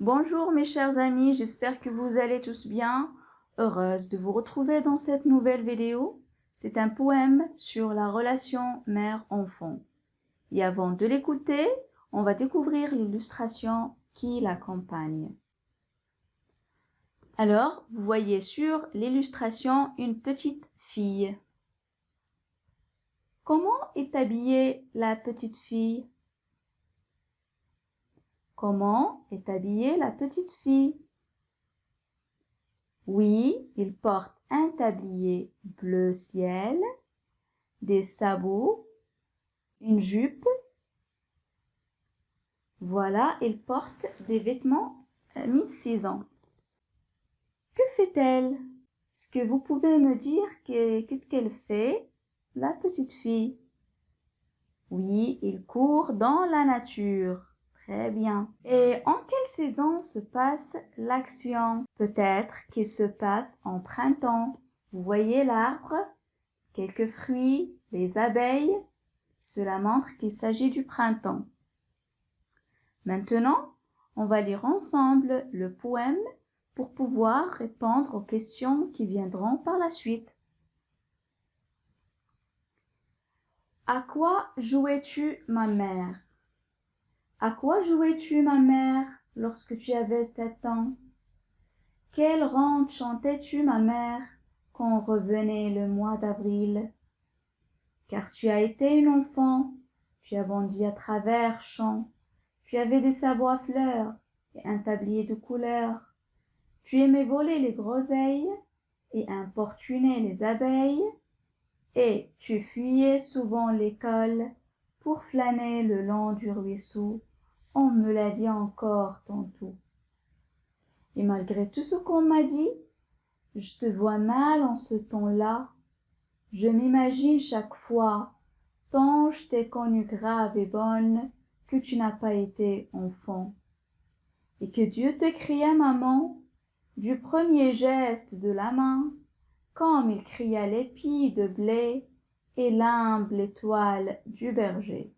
Bonjour mes chers amis, j'espère que vous allez tous bien. Heureuse de vous retrouver dans cette nouvelle vidéo. C'est un poème sur la relation mère-enfant. Et avant de l'écouter, on va découvrir l'illustration qui l'accompagne. Alors, vous voyez sur l'illustration une petite fille. Comment est habillée la petite fille? Comment est habillée la petite fille? Oui, il porte un tablier bleu ciel, des sabots, une jupe. Voilà, il porte des vêtements mi-saison. Que fait-elle? Est-ce que vous pouvez me dire qu'est-ce qu'elle fait, la petite fille? Oui, il court dans la nature. Très bien. Et en quelle saison se passe l'action? Peut-être qu'il se passe en printemps. Vous voyez l'arbre, quelques fruits, les abeilles. Cela montre qu'il s'agit du printemps. Maintenant, on va lire ensemble le poème pour pouvoir répondre aux questions qui viendront par la suite. À quoi jouais-tu, ma mère? À quoi jouais-tu, ma mère, lorsque tu avais 7 ans? Quelle ronde chantais-tu, ma mère, quand revenait le mois d'avril? Car tu as été une enfant, tu as bondi à travers champs, tu avais des sabots à fleurs et un tablier de couleurs. Tu aimais voler les groseilles et importuner les abeilles, et tu fuyais souvent l'école pour flâner le long du ruisseau. On me l'a dit encore tantôt. Et malgré tout ce qu'on m'a dit, je te vois mal en ce temps-là. Je m'imagine chaque fois, tant je t'ai connue grave et bonne, que tu n'as pas été enfant. Et que Dieu te cria, maman, du premier geste de la main, comme il cria l'épi de blé et l'humble étoile du berger.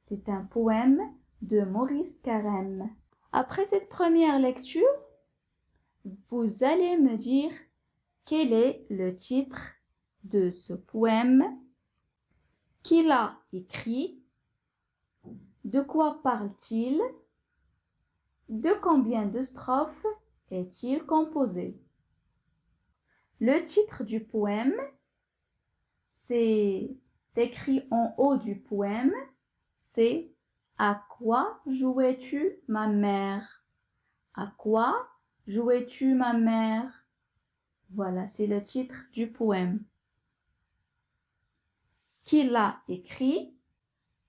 C'est un poème de Maurice Carême. Après cette première lecture, vous allez me dire quel est le titre de ce poème, qui l'a écrit, de quoi parle-t-il, de combien de strophes est-il composé. Le titre du poème, c'est écrit en haut du poème, c'est « À quoi jouais-tu, ma mère? À quoi jouais-tu, ma mère ?» Voilà, c'est le titre du poème. Qui l'a écrit?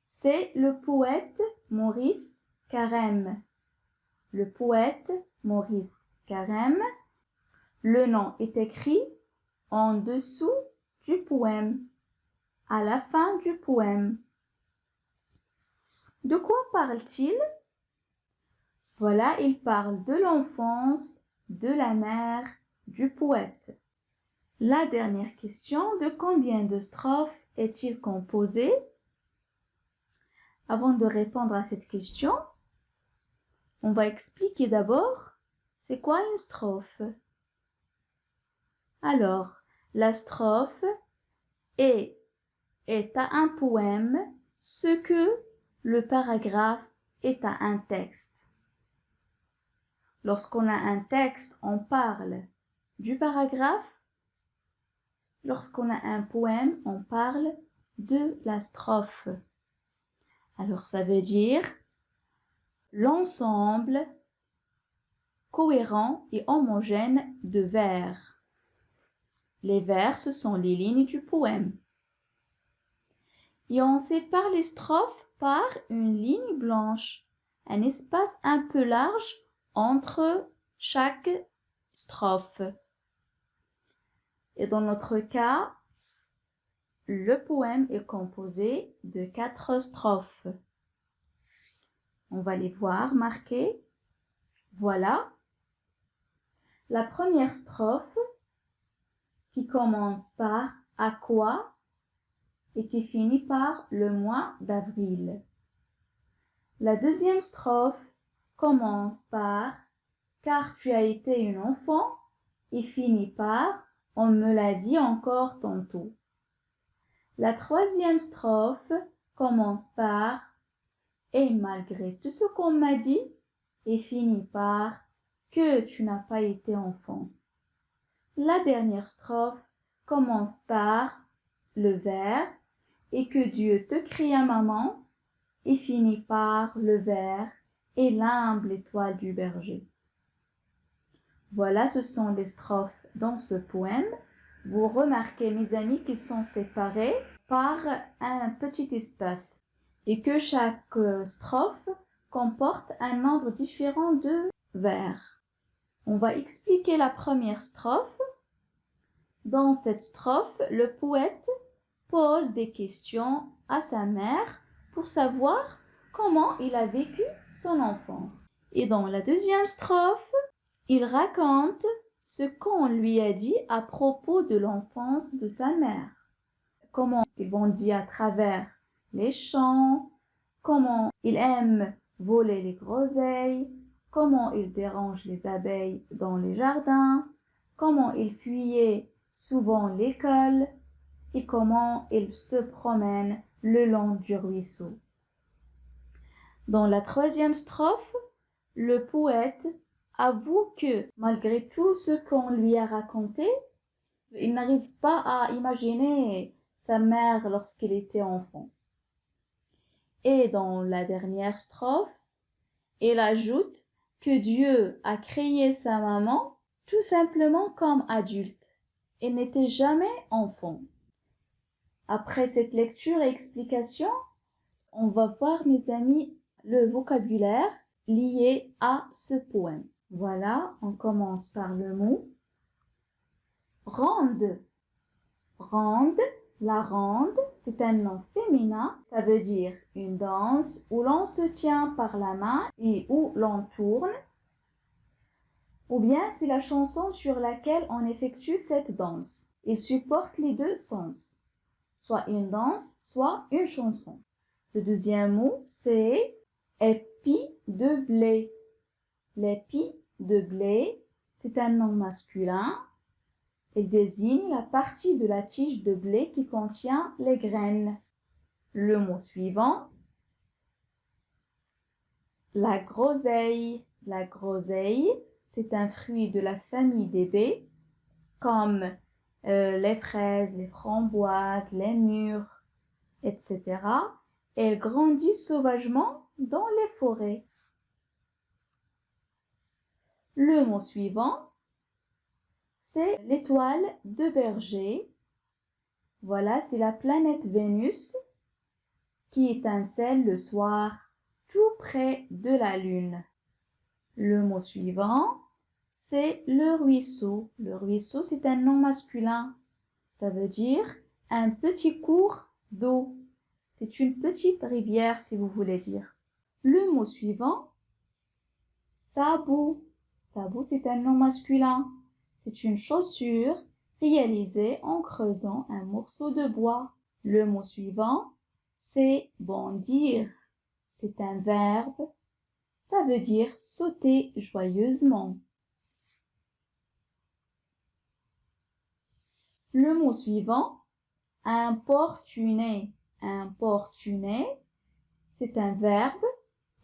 C'est le poète Maurice Carême. Le poète Maurice Carême. Le nom est écrit en dessous du poème, à la fin du poème. De quoi parle-t-il? Voilà, il parle de l'enfance, de la mère, du poète. La dernière question, de combien de strophes est-il composé? Avant de répondre à cette question, on va expliquer d'abord c'est quoi une strophe. Alors, la strophe est à un poème ce que le paragraphe est à un texte. Lorsqu'on a un texte, on parle du paragraphe. Lorsqu'on a un poème, on parle de la strophe. Alors ça veut dire l'ensemble cohérent et homogène de vers. Les vers, ce sont les lignes du poème. Et on sépare les strophes par une ligne blanche, un espace un peu large entre chaque strophe. Et dans notre cas, le poème est composé de 4 strophes. On va les voir marquées. Voilà. La première strophe qui commence par « à quoi » et qui finit par « le mois d'avril ». La deuxième strophe commence par car tu as été une enfant et finit par on me l'a dit encore tantôt. La troisième strophe commence par et malgré tout ce qu'on m'a dit et finit par que tu n'as pas été enfant. La dernière strophe commence par le verbe et que Dieu te cria maman et finit par le vers et l'humble étoile du berger. Voilà, ce sont les strophes dans ce poème. Vous remarquez, mes amis, qu'ils sont séparés par un petit espace et que chaque strophe comporte un nombre différent de vers. On va expliquer la première strophe. Dans cette strophe, le poète pose des questions à sa mère pour savoir comment il a vécu son enfance. Et dans la deuxième strophe, il raconte ce qu'on lui a dit à propos de l'enfance de sa mère. Comment il bondit à travers les champs, comment il aime voler les groseilles, comment il dérange les abeilles dans les jardins, comment il fuyait souvent l'école et comment il se promène le long du ruisseau. Dans la troisième strophe, le poète avoue que malgré tout ce qu'on lui a raconté, il n'arrive pas à imaginer sa mère lorsqu'il était enfant. Et dans la dernière strophe, il ajoute que Dieu a créé sa maman tout simplement comme adulte et n'était jamais enfant. Après cette lecture et explication, on va voir, mes amis, le vocabulaire lié à ce poème. Voilà, on commence par le mot ronde. Ronde, la ronde, c'est un nom féminin. Ça veut dire une danse où l'on se tient par la main et où l'on tourne. Ou bien c'est la chanson sur laquelle on effectue cette danse. Il supporte les deux sens, soit une danse, soit une chanson. Le deuxième mot, c'est épi de blé. L'épi de blé, c'est un nom masculin. Il désigne la partie de la tige de blé qui contient les graines. Le mot suivant, la groseille. La groseille, c'est un fruit de la famille des baies, comme les fraises, les framboises, les mûres, etc. Elle grandit sauvagement dans les forêts. Le mot suivant, c'est l'étoile de berger. Voilà, c'est la planète Vénus qui étincelle le soir tout près de la Lune. Le mot suivant, c'est le ruisseau. Le ruisseau, c'est un nom masculin. Ça veut dire un petit cours d'eau. C'est une petite rivière, si vous voulez dire. Le mot suivant, sabot. Sabot, c'est un nom masculin. C'est une chaussure réalisée en creusant un morceau de bois. Le mot suivant, c'est bondir. C'est un verbe. Ça veut dire sauter joyeusement. Le mot suivant, importuner. Importuner, c'est un verbe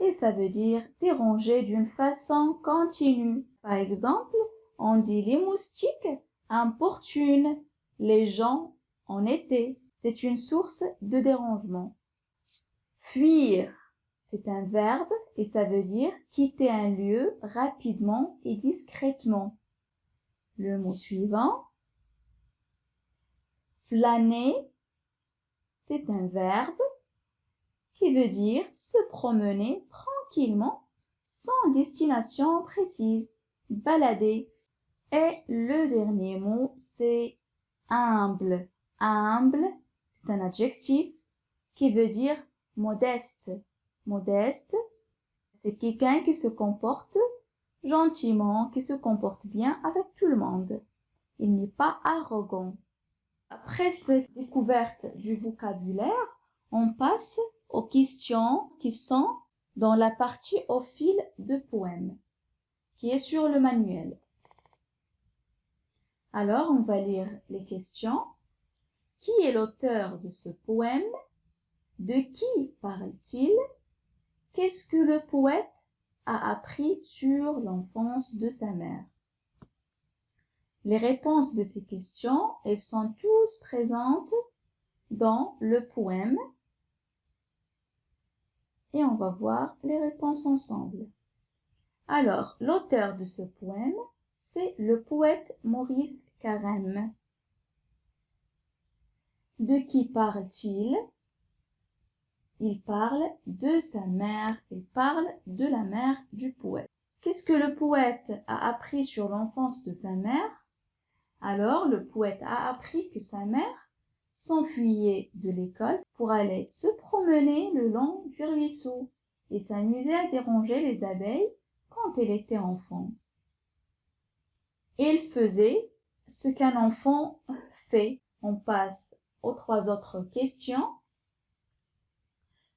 et ça veut dire déranger d'une façon continue. Par exemple, on dit les moustiques importunent les gens en été. C'est une source de dérangement. Fuir, c'est un verbe et ça veut dire quitter un lieu rapidement et discrètement. Le mot suivant, flâner, c'est un verbe qui veut dire se promener tranquillement sans destination précise, balader. Et le dernier mot, c'est humble. Humble, c'est un adjectif qui veut dire modeste. Modeste, c'est quelqu'un qui se comporte gentiment, qui se comporte bien avec tout le monde. Il n'est pas arrogant. Après cette découverte du vocabulaire, on passe aux questions qui sont dans la partie au fil de poème qui est sur le manuel. Alors, on va lire les questions. Qui est l'auteur de ce poème? De qui parle-t-il? Qu'est-ce que le poète a appris sur l'enfance de sa mère? Les réponses de ces questions, elles sont toutes présentes dans le poème. Et on va voir les réponses ensemble. Alors, l'auteur de ce poème, c'est le poète Maurice Carême. De qui parle-t-il? Il parle de sa mère, il parle de la mère du poète. Qu'est-ce que le poète a appris sur l'enfance de sa mère? Alors, le poète a appris que sa mère s'enfuyait de l'école pour aller se promener le long du ruisseau et s'amuser à déranger les abeilles quand elle était enfant. Elle faisait ce qu'un enfant fait. On passe aux 3 autres questions.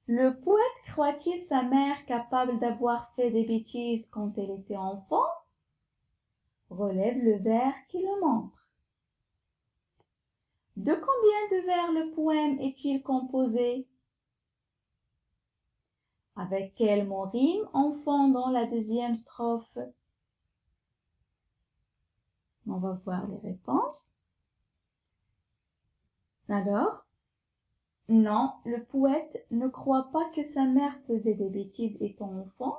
Le poète croit-il sa mère capable d'avoir fait des bêtises quand elle était enfant? Relève le vers qui le montre. De combien de vers le poème est-il composé? Avec quel mot rime enfant dans la deuxième strophe? On va voir les réponses. Alors, non, le poète ne croit pas que sa mère faisait des bêtises étant enfant.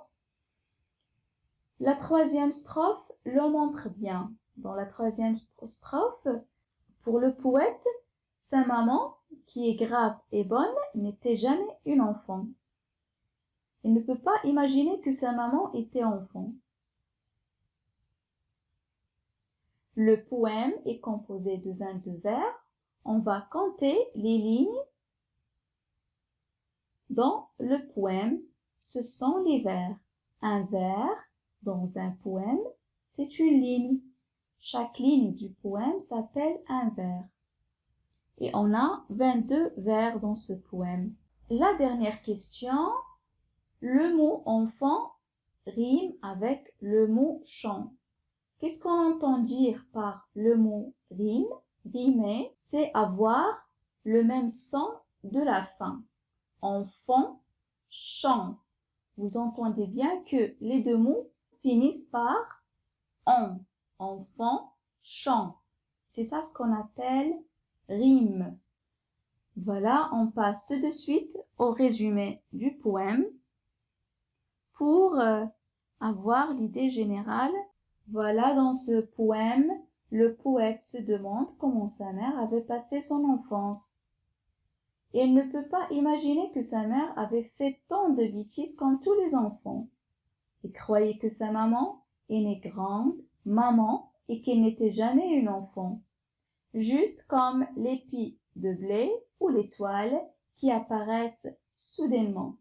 La 3e strophe le montre bien. Dans la 3e strophe, pour le poète, sa maman, qui est grave et bonne, n'était jamais une enfant. Il ne peut pas imaginer que sa maman était enfant. Le poème est composé de 22 vers. On va compter les lignes dans le poème. Ce sont les vers. Un vers dans un poème, c'est une ligne. Chaque ligne du poème s'appelle un vers. Et on a 22 vers dans ce poème. La dernière question, le mot enfant rime avec le mot chant. Qu'est-ce qu'on entend dire par le mot rime? Rimer, c'est avoir le même son de la fin. Enfant, chant. Vous entendez bien que les 2 mots finissent par en. Enfant, chant. C'est ça ce qu'on appelle rime. Voilà, on passe tout de suite au résumé du poème pour avoir l'idée générale. Voilà, dans ce poème, le poète se demande comment sa mère avait passé son enfance. Et il ne peut pas imaginer que sa mère avait fait tant de bêtises comme tous les enfants. Il croyait que sa maman est née grande, maman, et qu'elle n'était jamais une enfant. Juste comme l'épi de blé ou l'étoile qui apparaissent soudainement.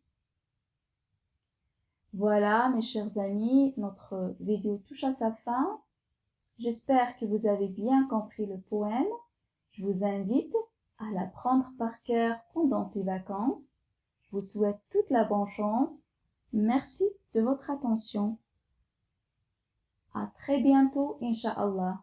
Voilà, mes chers amis, notre vidéo touche à sa fin. J'espère que vous avez bien compris le poème. Je vous invite à l'apprendre par cœur pendant ces vacances. Je vous souhaite toute la bonne chance. Merci de votre attention. À très bientôt, Inch'Allah.